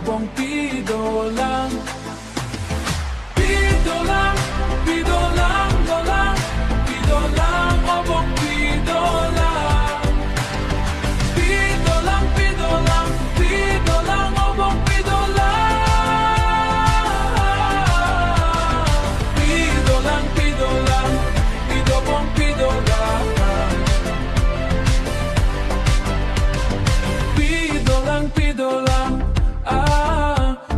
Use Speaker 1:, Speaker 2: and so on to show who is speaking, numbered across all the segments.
Speaker 1: obong pido lang. Pido lang, dolang. Pido lang, obong pido lang. Pido lang, obong pido lang. Pido lang, pido bong pido lang. Pido lang,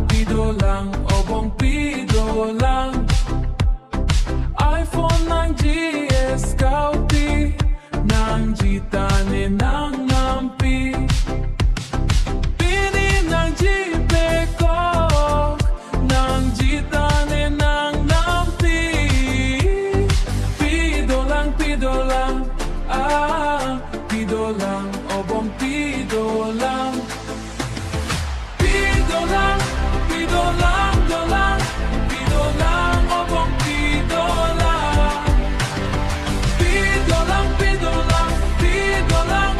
Speaker 1: pido lang, obong pido lang. iPhone ng GS Kauti, ng Gitane ng Nampi. Pini ng Jeep ko, ng Gitane ng Nampi. Pido lang, pido lang, obong pido lang. Pido lang, dolang. Pido lang, obong pido lang. Pido lang,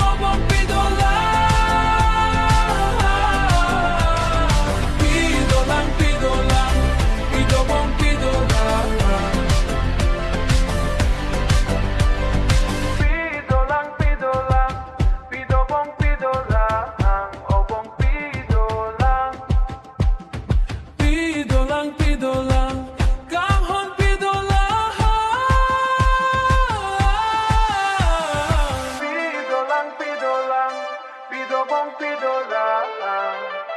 Speaker 1: obong pido lang. Pido lang, bong pido lang. Pido lang, bong pido lang. Obong pido lang. Pido lang, kahon pido lang. Pido lang, pido bong pido lang.